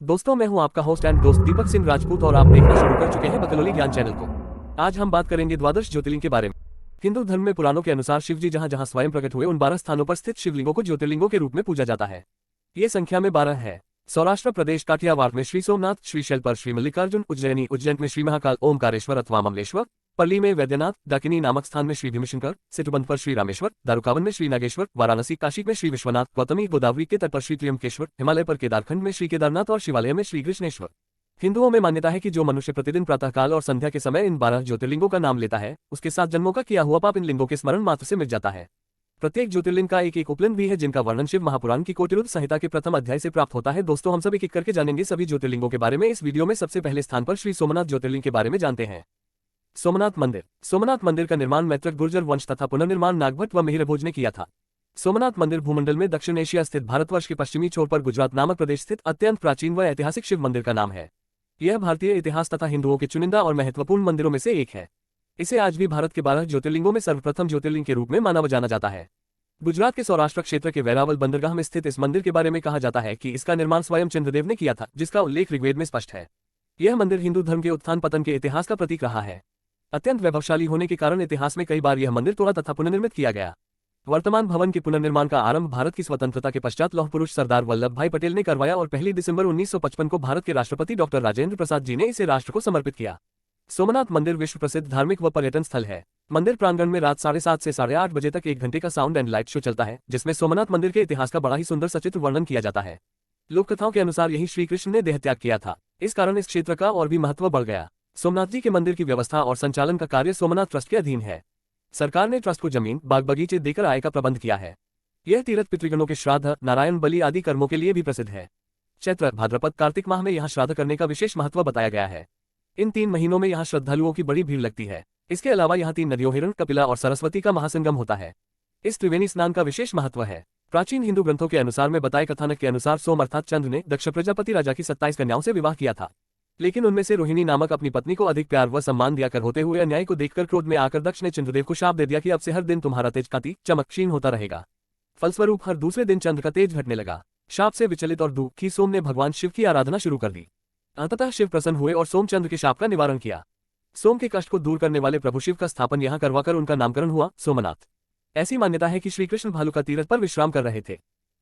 दोस्तों, मैं हूं आपका होस्ट एंड दोस्त दीपक सिंह राजपूत और आप देखना शुरू कर चुके हैं बकलोली ज्ञान चैनल को। आज हम बात करेंगे द्वादश ज्योतिर्लिंग के बारे में। हिंदू धर्म में पुराणों के अनुसार शिवजी जहां जहां स्वयं प्रकट हुए उन 12 स्थानों पर स्थित शिवलिंगों को ज्योतिर्लिंगों के रूप में पूजा जाता है। ये संख्या में 12 है। सौराष्ट्र प्रदेश काठियावाड़ में श्री सोमनाथ, श्रीशैल पर श्री मल्लिकार्जुन, उज्जैन में श्री महाकाल ओमकारेश्वर अथवा ममलेश्वर, पर्ली में वैद्यनाथ, डाकिनी नामक स्थान में श्री भीमशंकर, सेतुबंध पर श्री रामेश्वर, दारुकावन में श्री नागेश्वर, वाराणसी काशी में श्री विश्वनाथ, गौतमी गोदावरी के तट पर श्री त्र्यंबकेश्वर, हिमालय पर केदारखंड में श्री केदारनाथ और शिवालय में श्री कृष्णेश्वर। हिंदुओं में मान्यता है कि जो मनुष्य प्रतिदिन प्रातःकाल और संध्या के समय इन 12 ज्योतिर्लिंगों का नाम लेता है, उसके 7 जन्मों का किया हुआ पाप इन लिंगों के स्मरण मात्र से मिट जाता है। प्रत्येक ज्योतिर्लिंग का एक उपलिंग भी है जिनका वर्णन शिव महापुराण की कोटिरुद्र संहिता के प्रथम अध्याय से प्राप्त होता है। दोस्तों, हम सब एक एक करके जानेंगे सभी ज्योतिर्लिंगों के बारे में। इस वीडियो में सबसे पहले स्थान पर श्री सोमनाथ ज्योतिर्लिंग के बारे में जानते हैं। सोमनाथ मंदिर। सोमनाथ मंदिर का निर्माण मैत्रक गुर्जर वंश तथा पुनर्निर्माण नागभट्ट व मिहिर भोज ने किया था। सोमनाथ मंदिर भूमंडल में दक्षिण एशिया स्थित भारतवर्ष के पश्चिमी छोर पर गुजरात नामक प्रदेश स्थित अत्यंत प्राचीन व ऐतिहासिक शिव मंदिर का नाम है। यह भारतीय इतिहास तथा हिंदुओं के चुनिंदा और महत्वपूर्ण मंदिरों में से एक है। इसे आज भी भारत के 12 ज्योतिर्लिंगों में सर्वप्रथम ज्योतिर्लिंग के रूप में माना जाना जाता है। गुजरात के सौराष्ट्र क्षेत्र के वेरावल बंदरगाह में स्थित इस मंदिर के बारे में कहा जाता है कि इसका निर्माण स्वयं चंद्रदेव ने किया था, जिसका उल्लेख ऋग्वेद में स्पष्ट है। यह मंदिर हिंदू धर्म के उत्थान पतन के इतिहास का प्रतीक रहा है। अत्यंत वैभवशाली होने के कारण इतिहास में कई बार यह मंदिर तोड़ा तथा पुनर्निर्मित किया गया। वर्तमान भवन के पुनर्निर्माण का आरंभ भारत की स्वतंत्रता के पश्चात लौह पुरुष सरदार वल्लभ भाई पटेल ने करवाया और 1 दिसंबर 1955 को भारत के राष्ट्रपति डॉक्टर राजेंद्र प्रसाद जी ने इसे राष्ट्र को समर्पित किया। सोमनाथ मंदिर विश्व प्रसिद्ध धार्मिक व पर्यटन स्थल है। मंदिर प्रांगण में रात 7:30 से 8:30 बजे तक 1 घंटे का साउंड एंड लाइट शो चलता है, जिसमें सोमनाथ मंदिर के इतिहास का बड़ा ही सुंदर सचित्र वर्णन किया जाता है। लोक कथाओं के अनुसार यही श्री कृष्ण ने देहत्याग किया था। इस कारण इस क्षेत्र का और भी महत्व बढ़ गया। सोमनाथ जी के मंदिर की व्यवस्था और संचालन का कार्य सोमनाथ ट्रस्ट के अधीन है। सरकार ने ट्रस्ट को जमीन, बाग बगीचे देकर आय का प्रबंध किया है। यह तीर्थ पितृगणों के श्राद्ध, नारायण बलि आदि कर्मों के लिए भी प्रसिद्ध है। चैत्र, भाद्रपद, कार्तिक माह में यहाँ श्राद्ध करने का विशेष महत्व बताया गया है। इन 3 महीनों में यहाँ श्रद्धालुओं की बड़ी भीड़ लगती है। इसके अलावा यहाँ 3 नदियों हिरण, कपिला और सरस्वती का महासंगम होता है। इस त्रिवेणी स्नान का विशेष महत्व है। प्राचीन हिंदू ग्रंथों के अनुसार में बताए कथानक के अनुसार सोम अर्थात चंद्र ने दक्ष प्रजापति राजा की 27 कन्याओं से विवाह किया था, लेकिन उनमें से रोहिणी नामक अपनी पत्नी को अधिक प्यार व सम्मान दिया कर होते हुए अन्याय को देखकर क्रोध में आकर दक्ष ने चंद्रदेव को शाप दे दिया कि अब से हर दिन तुम्हारा तेज कांति चमक क्षीण होता रहेगा। फलस्वरूप हर दूसरे दिन चंद्र का तेज घटने लगा। शाप से विचलित और दुखी सोम ने भगवान शिव की आराधना शुरू कर दी। अंततः शिव प्रसन्न हुए और सोमचंद्र के शाप का निवारण किया। सोम के कष्ट को दूर करने वाले प्रभु शिव का स्थापन यहाँ करवाकर उनका नामकरण हुआ सोमनाथ। ऐसी मान्यता है कि श्री कृष्ण भालू का तीरथ पर विश्राम कर रहे थे।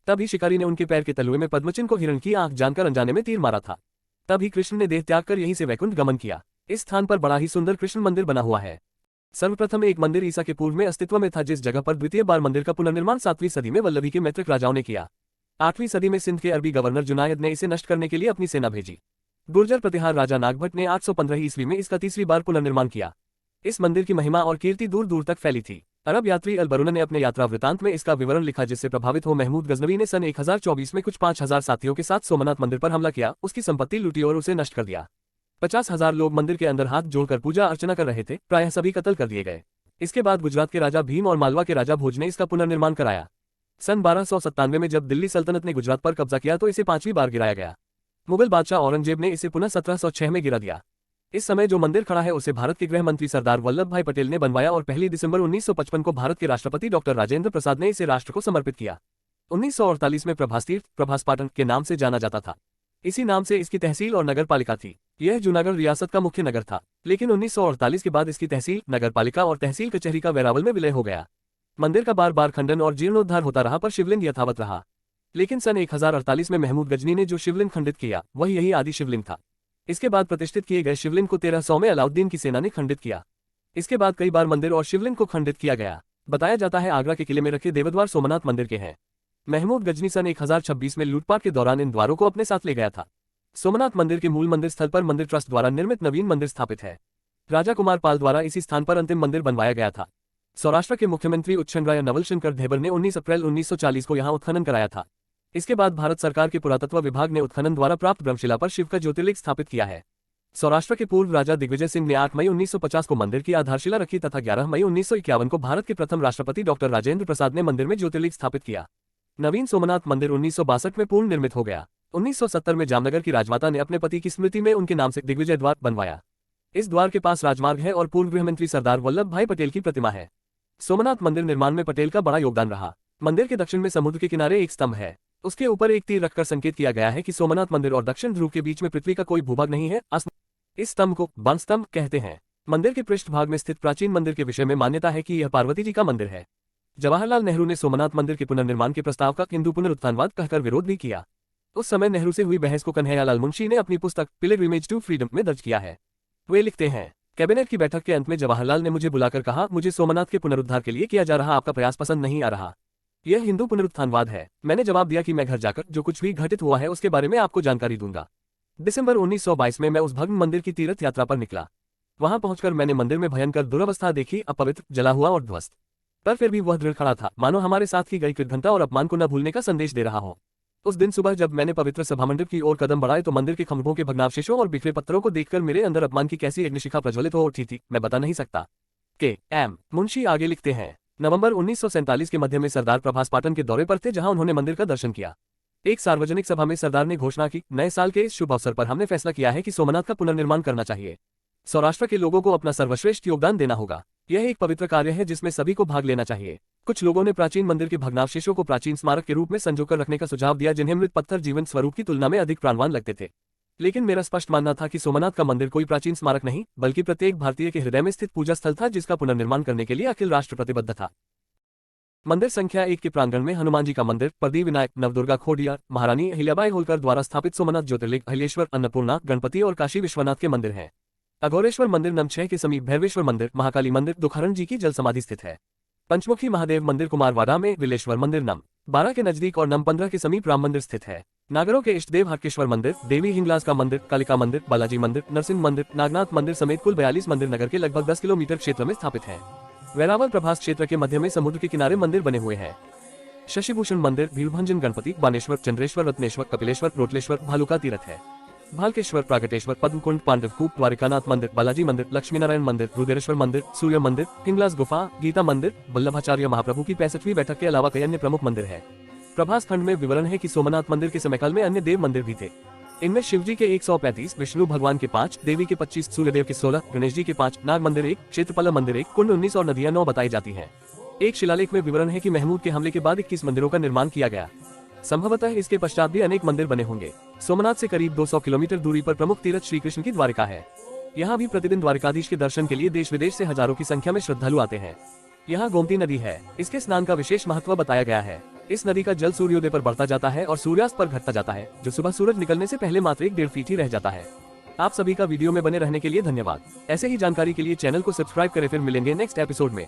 तभी शिकारी ने उनके पैर के तलुए में पद्मचिन्ह को हिरण की आंख जानकर अनजाने में तीर मारा था। तभी कृष्ण ने देह त्याग कर यहीं से वैकुंठ गमन किया। इस स्थान पर बड़ा ही सुंदर कृष्ण मंदिर बना हुआ है। सर्वप्रथम एक मंदिर ईसा के पूर्व में अस्तित्व में था, जिस जगह पर द्वितीय बार मंदिर का पुनर्निर्माण 7वीं सदी में वल्लभी के मैत्रक राजाओं ने किया। 8वीं सदी में सिंध के अरबी गवर्नर जुनायद ने इसे नष्ट करने के लिए अपनी सेना भेजी। गुर्जर प्रतिहार राजा नागभट्ट ने 815 ईस्वी में इसका 3री बार पुनर्निर्माण किया। इस मंदिर की महिमा और कीर्ति दूर दूर तक फैली थी। अरब यात्री अल-बरूना ने अपने यात्रा वृतांत में इसका विवरण लिखा, जिससे प्रभावित हो महमूद गजनवी ने सन 1024 में कुछ 5000 साथियों के साथ सोमनाथ मंदिर पर हमला किया, उसकी संपत्ति लूटी और उसे नष्ट कर दिया। 50,000 लोग मंदिर के अंदर हाथ जोड़कर पूजा अर्चना कर रहे थे, प्रायः सभी कत्ल कर दिए गए। इसके बाद गुजरात के राजा भीम और मालवा के राजा भोज ने इसका पुनर्निर्माण कराया। सन 1297 में जब दिल्ली सल्तनत ने गुजरात पर कब्जा किया तो इसे 5वीं बार गिराया गया। मुगल बादशाह औरंगजेब ने इसे पुनः 1706 में गिरा दिया। इस समय जो मंदिर खड़ा है उसे भारत के गृह मंत्री सरदार वल्लभ भाई पटेल ने बनवाया और 1 दिसंबर 1955 को भारत के राष्ट्रपति डॉक्टर राजेंद्र प्रसाद ने इसे राष्ट्र को समर्पित किया। 1948 में प्रभास तीर्थ, प्रभास पाटन के नाम से जाना जाता था। इसी नाम से इसकी तहसील और नगर पालिका थी। यह जूनागढ़ रियासत का मुख्य नगर था, लेकिन 1948 के बाद इसकी तहसील, नगर पालिका और तहसील कचहरी का वेरावल में विलय हो गया। मंदिर का बार बार खंडन और जीर्णोद्धार होता रहा, पर शिवलिंग यथावत रहा। लेकिन सन 1048 में महमूद गजनी ने जो शिवलिंग खंडित किया वह यही आदि शिवलिंग था। इसके बाद प्रतिष्ठित किए गए शिवलिंग को 1300 में अलाउद्दीन की सेना ने खंडित किया। इसके बाद कई बार मंदिर और शिवलिंग को खंडित किया गया। बताया जाता है आगरा के किले में रखे देवद्वार सोमनाथ मंदिर के हैं। महमूद गजनी सन 1026 में लूटपाट के दौरान इन द्वारों को अपने साथ ले गया था। सोमनाथ मंदिर के मूल मंदिर स्थल पर मंदिर ट्रस्ट द्वारा निर्मित नवीन मंदिर स्थापित है। राजा कुमार पाल द्वारा इसी स्थान पर अंतिम मंदिर बनवाया गया था। सौराष्ट्र के मुख्यमंत्री उच्छनराय नवलशंकर ढेबर ने 19 अप्रैल 1940 को यहाँ उत्खनन कराया था। इसके बाद भारत सरकार के पुरातत्व विभाग ने उत्खनन द्वारा प्राप्त ब्रह्मशिला पर शिव का ज्योतिर्लिंग स्थापित किया है। सौराष्ट्र के पूर्व राजा दिग्विजय सिंह ने 8 मई 1950 को मंदिर की आधारशिला रखी तथा 11 मई 1951 को भारत के प्रथम राष्ट्रपति डॉक्टर राजेंद्र प्रसाद ने मंदिर में ज्योतिर्लिंग स्थापित किया। नवीन सोमनाथ मंदिर 1962 में पूर्ण निर्मित हो गया। 1970 में जामनगर की राजमाता ने अपने पति की स्मृति में उनके नाम से दिग्विजय द्वार बनवाया। इस द्वार के पास राजमार्ग है और पूर्व गृहमंत्री सरदार वल्लभ भाई पटेल की प्रतिमा है। सोमनाथ मंदिर निर्माण में पटेल का बड़ा योगदान रहा। मंदिर के दक्षिण में समुद्र के किनारे एक स्तंभ है। उसके ऊपर एक तीर रखकर संकेत किया गया है कि सोमनाथ मंदिर और दक्षिण ध्रुव के बीच में पृथ्वी का कोई भूभाग नहीं है। इस स्तंभ को बन स्तंभ कहते हैं। मंदिर के पृष्ठभाग में स्थित प्राचीन मंदिर के विषय में मान्यता है कि यह पार्वती जी का मंदिर है। जवाहरलाल नेहरू ने सोमनाथ मंदिर के पुनर्निर्माण के प्रस्ताव का हिंदू पुनरुत्थानवाद कहकर विरोध भी किया। उस समय नेहरू से हुई बहस को कन्हैयालाल मुंशी ने अपनी पुस्तक पिलग्रिमेज टू फ्रीडम में दर्ज किया है। वे लिखते हैं, कैबिनेट की बैठक के अंत में जवाहरलाल ने मुझे बुलाकर कहा, मुझे सोमनाथ के पुनरुद्धार के लिए किया जा रहा आपका प्रयास पसंद नहीं आ रहा। यह हिंदू पुनरुत्थानवाद है। मैंने जवाब दिया कि मैं घर जाकर जो कुछ भी घटित हुआ है उसके बारे में आपको जानकारी दूंगा। दिसंबर 1922 में मैं उस भग्न मंदिर की तीर्थ यात्रा पर निकला। वहां पहुंचकर मैंने मंदिर में भयंकर दुरवस्था देखी, अपवित्र, जला हुआ और ध्वस्त। पर फिर भी वह दृढ़ खड़ा था, मानो हमारे साथ की गई कृतघ्नता और अपमान को न भूलने का संदेश दे रहा हो। उस दिन सुबह जब मैंने पवित्र सभामंडप की ओर कदम बढ़ाए तो मंदिर के खंभों के भग्नावशेषों और बिखरे पत्थरों को देखकर मेरे अंदर अपमान की कैसी अग्निशिखा प्रज्वलित हो उठी थी, मैं बता नहीं सकता। के.एम. मुंशी आगे लिखते हैं, नवंबर 1947 के मध्य में सरदार प्रभास पाटन के दौरे पर थे, जहां उन्होंने मंदिर का दर्शन किया। एक सार्वजनिक सभा में सरदार ने घोषणा की, नए साल के इस शुभ अवसर पर हमने फैसला किया है कि सोमनाथ का पुनर्निर्माण करना चाहिए। सौराष्ट्र के लोगों को अपना सर्वश्रेष्ठ योगदान देना होगा। यह एक पवित्र कार्य है जिसमें सभी को भाग लेना चाहिए। कुछ लोगों ने प्राचीन मंदिर के भग्नावशेषों को प्राचीन स्मारक के रूप में संजोकर रखने का सुझाव दिया, जिन्हें मृत पत्थर जीवन स्वरूप की तुलना में अधिक प्राणवान लगते थे। लेकिन मेरा स्पष्ट मानना था कि सोमनाथ का मंदिर कोई प्राचीन स्मारक नहीं, बल्कि प्रत्येक भारतीय के हृदय में स्थित पूजा स्थल था, जिसका पुनर्निर्माण करने के लिए अखिल राष्ट्र प्रतिबद्ध था। मंदिर संख्या 1 के प्रांगण में हनुमान जी का मंदिर, प्रदीप विनायक, नवदुर्गा खोडियार, महारानी अहिल्याबाई होलकर द्वारा स्थापित सोमनाथ ज्योतिर्लिंग, अहिलेश्वर, अन्नपूर्णा, गणपति और काशी विश्वनाथ के मंदिर हैं। अघोरेश्वर मंदिर नंबर 6 के समीप भैरवेश्वर मंदिर, महाकाली मंदिर, दुखहरण जी की जल समाधि स्थित है। पंचमुखी महादेव मंदिर कुमारवाड़ा में, विलेश्वर मंदिर नंबर 12 के नजदीक और नंबर 15 के समीप राम मंदिर स्थित है। नागरों के इष्टदेव हरकेश्वर मंदिर, देवी हिंगलाज का मंदिर, कालिका मंदिर, बालाजी मंदिर, नरसिंह मंदिर, नागनाथ मंदिर समेत कुल 42 मंदिर नगर के लगभग 10 किलोमीटर क्षेत्र में स्थापित हैं। वेरावल प्रभास क्षेत्र के मध्य में समुद्र के किनारे मंदिर बने हुए हैं। शशिभूषण मंदिर, भीलभंजन गणपति, बानेश्वर, चंद्रेश्वर, रत्नेश्वर, कपिलेश्वर, रोटलेश्वर, भालुका तीर्थ है। भालकेश्वर, प्रागटेश्वर, पद्मकुंड, पांडवकूप, द्वारिकानाथ मंदिर, बालाजी मंदिर, लक्ष्मीनारायण मंदिर, रुद्रेश्वर मंदिर, सूर्य मंदिर, हिंगलाज गुफा, गीता मंदिर, वल्लभाचार्य महाप्रभु की 65वीं बैठक के अलावा कई अन्य प्रमुख मंदिर है। प्रभास खंड में विवरण है कि सोमनाथ मंदिर के समयकाल में अन्य देव मंदिर भी थे। इनमें शिवजी के 135, विष्णु भगवान के 5, देवी के 25, सूर्यदेव के 16, गणेश जी के 5, नाग मंदिर 1, क्षेत्रपाल मंदिर 1, कुंड 19 और नदियां 9 बताई जाती हैं। एक शिलालेख में विवरण है कि महमूद के हमले के बाद 21 मंदिरों का निर्माण किया गया। संभवतः इसके पश्चात भी अनेक मंदिर बने होंगे। सोमनाथ से करीब 200 किलोमीटर दूरी पर प्रमुख तीर्थ श्री कृष्ण की द्वारिका है। यहाँ भी प्रतिदिन द्वारिकाधीश के दर्शन के लिए देश विदेश से हजारों की संख्या में श्रद्धालु आते हैं। यहाँ गोमती नदी है, इसके स्नान का विशेष महत्व बताया गया है। इस नदी का जल सूर्योदय पर बढ़ता जाता है और सूर्यास्त पर घटता जाता है, जो सुबह सूरज निकलने से पहले मात्र 1-1.5 फीट ही रह जाता है। आप सभी का वीडियो में बने रहने के लिए धन्यवाद। ऐसे ही जानकारी के लिए चैनल को सब्सक्राइब करें। फिर मिलेंगे नेक्स्ट एपिसोड में।